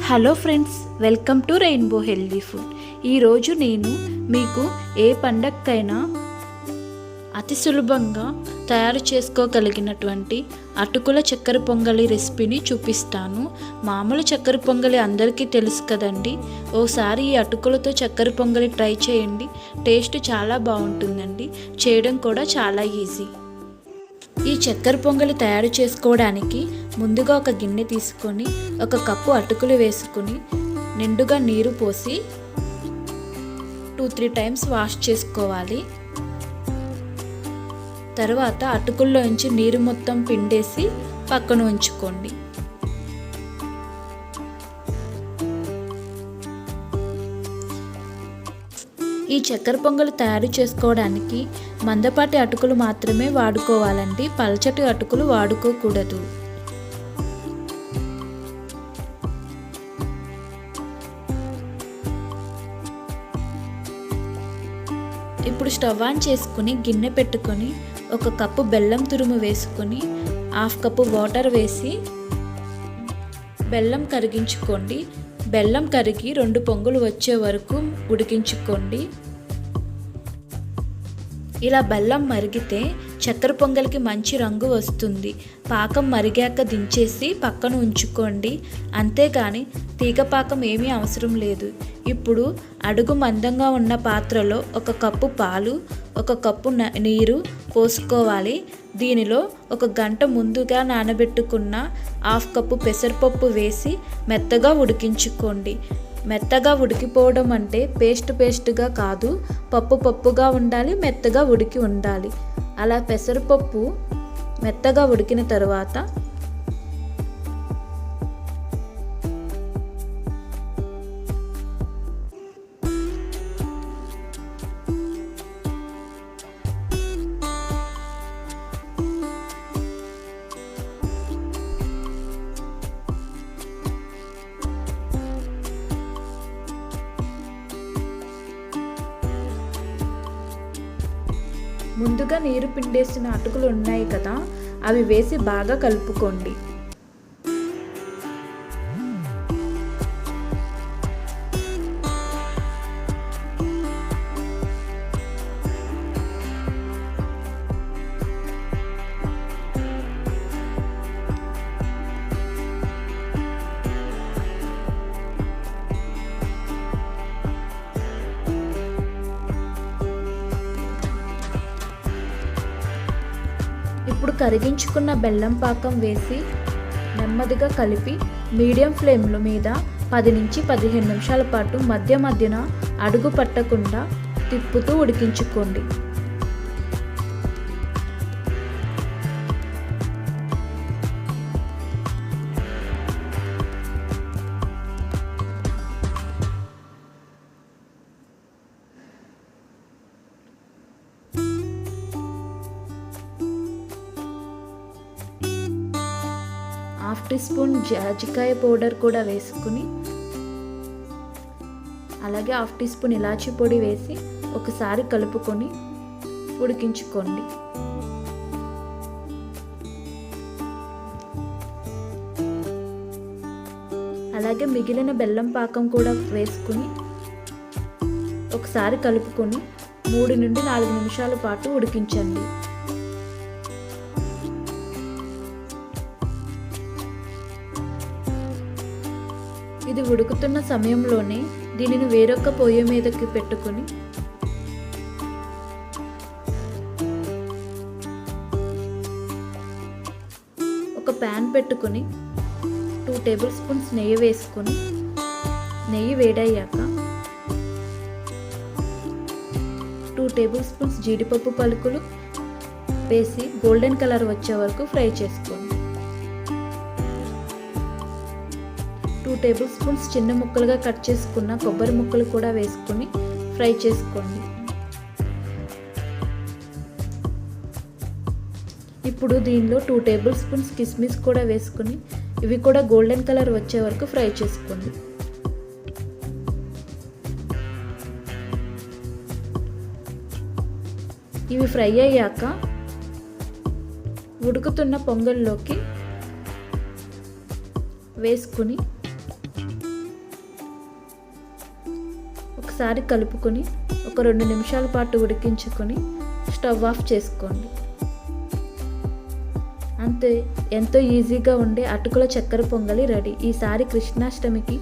Hello friends, welcome to rainbow healthy food. ఈరోజు నేను మీకు ఏ పండగకైనా అతి సులభంగా తయారు చేసుకోగలిగినటువంటి అటుకుల చక్కెర పొంగలి రెసిపీని చూపిస్తాను. మామూలు చక్కెర పొంగలి అందరికీ తెలుసు కదండి. ఓసారి ఈ అటుకులతో చక్కెర పొంగలి ట్రై చేయండి. టేస్ట్ చాలా బాగుంటుందండి. చేయడం కూడా చాలా ఈజీ. ఈ చక్కెర పొంగలి తయారు చేసుకోవడానికి ముందుగా ఒక గిన్నె తీసుకొని ఒక కప్పు అటుకులు వేసుకొని నిండుగా నీరు పోసి 2-3 టైమ్స్ వాష్ చేసుకోవాలి. తర్వాత అటుకుల్లోంచి నీరు మొత్తం పిండేసి పక్కన ఉంచుకోండి. ఈ చక్కెర పొంగలి తయారు చేసుకోవడానికి మందపాటి అటుకులు మాత్రమే వాడుకోవాలండి. పల్చటి అటుకులు వాడుకోకూడదు. ఇప్పుడు స్టవ్ ఆన్ చేసుకుని గిన్నె పెట్టుకొని ఒక కప్పు బెల్లం తురుము వేసుకొని 1/2 కప్పు వాటర్ వేసి బెల్లం కరిగించుకోండి. బెల్లం కరిగి 2 పొంగులు వచ్చే వరకు ఉడికించుకోండి. ఇలా బెల్లం మరిగితే చక్కెర పొంగలికి మంచి రంగు వస్తుంది. పాకం మరిగాక దించేసి పక్కన ఉంచుకోండి. అంతేగాని తీగ పాకం ఏమీ అవసరం లేదు. ఇప్పుడు అడుగు మందంగా ఉన్న పాత్రలో 1 కప్పు పాలు, 1 కప్పు నీరు పోసుకోవాలి. దీనిలో 1 గంట ముందుగా నానబెట్టుకున్న 1/2 కప్పు పెసరపప్పు వేసి మెత్తగా ఉడికించుకోండి. మెత్తగా ఉడికిపోవడం అంటే పేస్ట్గా కాదు, పప్పుగా ఉండాలి, మెత్తగా ఉడికి ఉండాలి. అలా పెసరపప్పు మెత్తగా ఉడికిన తర్వాత ముందుగా నీరు పిండేసిన అటుకులు ఉన్నాయి కదా, అవి వేసి బాగా కలుపుకోండి. ఇప్పుడు కరిగించుకున్న బెల్లం పాకం వేసి నెమ్మదిగా కలిపి మీడియం ఫ్లేమ్ల మీద 10-15 నిమిషాల పాటు మధ్యన అడుగు పట్టకుండా తిప్పుతూ ఉడికించుకోండి. ½ టీ స్పూన్ జాజికాయ పౌడర్ కూడా వేసుకుని, అలాగే ½ టీ స్పూన్ ఇలాచీ పొడి వేసి ఒకసారి కలుపుకొని ఉడికించుకోండి. అలాగే మిగిలిన బెల్లం పాకం కూడా వేసుకుని ఒకసారి కలుపుకొని 3-4 నిమిషాల పాటు ఉడికించండి. ఇది ఉడుకుతున్న సమయంలోనే దీనిని వేరొక పొయ్యి మీదకి పెట్టుకొని ఒక ప్యాన్ పెట్టుకొని 2 టేబుల్ స్పూన్స్ నెయ్యి వేసుకొని, నెయ్యి వేడయ్యాక 2 టేబుల్ స్పూన్స్ జీడిపప్పు పలుకులు వేసి గోల్డెన్ కలర్ వచ్చే వరకు ఫ్రై చేసుకోండి. 2 టేబుల్ స్పూన్స్ చిన్న ముక్కలుగా కట్ చేసుకున్న కొబ్బరి ముక్కలు కూడా వేసుకొని ఫ్రై చేసుకోండి. ఇప్పుడు దీనిలో 2 టేబుల్ స్పూన్స్ కిస్మిస్ కూడా వేసుకొని ఇవి కూడా గోల్డెన్ కలర్ వచ్చే వరకు ఫ్రై చేసుకోండి. ఇవి ఫ్రై అయ్యాక ఉడుకుతున్న పొంగల్లోకి వేసుకుని ఒకసారి కలుపుకొని ఒక 2 నిమిషాల పాటు ఉడికించుకొని స్టవ్ ఆఫ్ చేసుకోండి. అంతే, ఎంతో ఈజీగా ఉండే అటుకుల చక్కెర పొంగలి రెడీ. ఈసారి కృష్ణాష్టమికి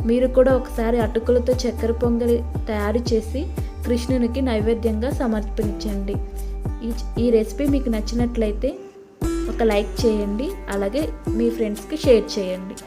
మీరు కూడా ఒకసారి అటుకులతో చక్కెర పొంగలి తయారు చేసి కృష్ణునికి నైవేద్యంగా సమర్పించండి. ఈ రెసిపీ మీకు నచ్చినట్లయితే ఒక లైక్ చేయండి, అలాగే మీ ఫ్రెండ్స్కి షేర్ చేయండి.